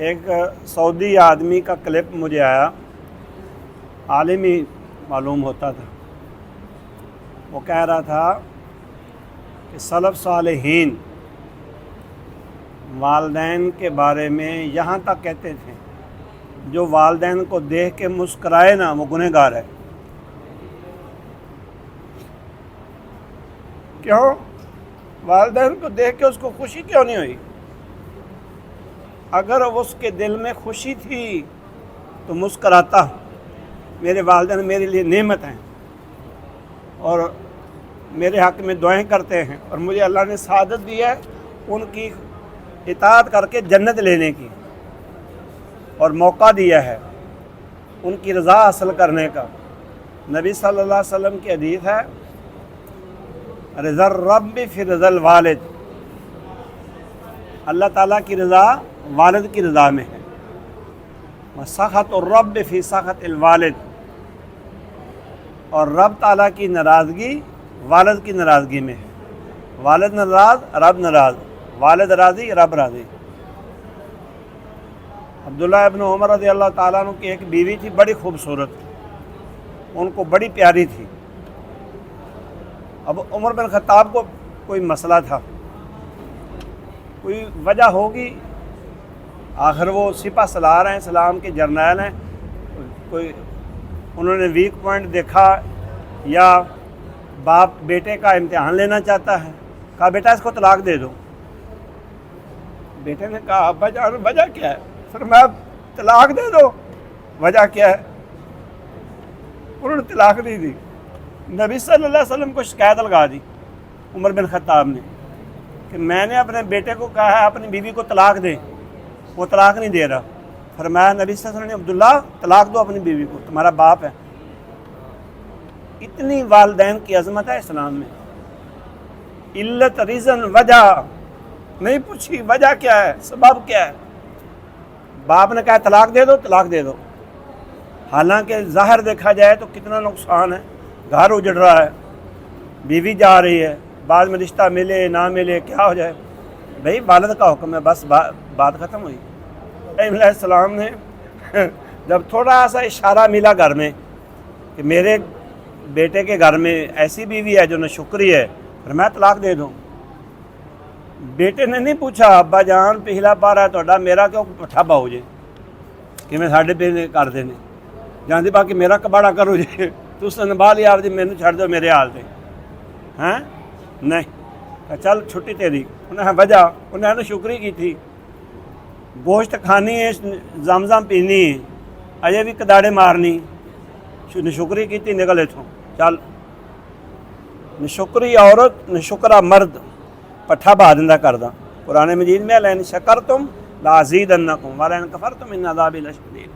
ایک سعودی آدمی کا کلپ مجھے آیا، عالم ہی معلوم ہوتا تھا۔ وہ کہہ رہا تھا کہ سلف صالحین والدین کے بارے میں یہاں تک کہتے تھے جو والدین کو دیکھ کے مسکرائے نا وہ گنہگار ہے۔ کیوں؟ والدین کو دیکھ کے اس کو خوشی کیوں نہیں ہوئی؟ اگر اس کے دل میں خوشی تھی تو مسکراتا، میرے والدین میرے لیے نعمت ہیں اور میرے حق میں دعائیں کرتے ہیں اور مجھے اللہ نے سعادت دی ہے ان کی اطاعت کر کے جنت لینے کی، اور موقع دیا ہے ان کی رضا حاصل کرنے کا۔ نبی صلی اللہ علیہ وسلم کی حدیث ہے، رضا الرب فی رضا الوالد، اللہ تعالیٰ کی رضا والد کی رضا میں ہے، وسخط الرب فی سخط الوالد، اور رب تعالیٰ کی ناراضگی والد کی ناراضگی میں ہے۔ والد ناراض رب ناراض، والد راضی رب راضی۔ عبداللہ ابن عمر رضی اللہ تعالیٰ عنہ کی ایک بیوی تھی بڑی خوبصورت، ان کو بڑی پیاری تھی۔ اب عمر بن خطاب کو کوئی مسئلہ تھا، کوئی وجہ ہوگی، آخر وہ سپہ سالار ہیں، اسلام کے جرنیل ہیں، کوئی انہوں نے ویک پوائنٹ دیکھا یا باپ بیٹے کا امتحان لینا چاہتا ہے، کہا بیٹا اس کو طلاق دے دو۔ بیٹے نے کہا ابا جان وجہ کیا ہے؟ فرمایا طلاق دے دو۔ وجہ کیا ہے؟ انہوں نے طلاق نہیں دی۔ نبی صلی اللہ علیہ وسلم کو شکایت لگا دی عمر بن خطاب نے کہ میں نے اپنے بیٹے کو کہا ہے اپنی بیوی کو طلاق دے، وہ طلاق نہیں دے رہا۔ فرمایا نبی صلی اللہ علیہ وسلم نے عبداللہ طلاق دو اپنی بیوی کو، تمہارا باپ ہے۔ اتنی والدین کی عظمت ہے اسلام میں۔ علت ریزن وجہ نہیں پوچھی، وجہ کیا ہے، سبب کیا ہے۔ باپ نے کہا طلاق دے دو، طلاق دے دو، حالانکہ ظاہر دیکھا جائے تو کتنا نقصان ہے، گھر اجڑ رہا ہے، بیوی جا رہی ہے، بعد میں رشتہ ملے نہ ملے کیا ہو جائے، بھئی والد کا حکم ہے، بس بات ختم ہوئی۔ ابراہیم علیہ السلام نے جب تھوڑا سا اشارہ ملا گھر میں کہ میرے بیٹے کے گھر میں ایسی بیوی ہے جو ناشکری ہے، پھر میں طلاق دے دوں۔ بیٹے نے نہیں پوچھا ابا جان پہلا پارا ہے میرا کیوں پٹھا باؤ جے کہ میں ساڑھے پہ کر دینے جانتی باقی میرا کباڑا کرو جے تو اس نے نبھا لیا آپ جی مینو چھڑ دو میرے حال سے ہیں نہیں، چل چھٹی تیری۔ انہیں وجہ انہیں نے شکری کی تھی، گوشت کھانی ہے، زمزم پینی ہے، اجے بھی کداڑے مارنی، نشکری کی تھی نکل اتوں چل۔ نشکری عورت نشکرہ مرد پٹھا بہا دندہ کردہ۔ قرآن مجید میں لئن شکرتم لازیدنکم ولئن کفرتم ان عذابی لشدید۔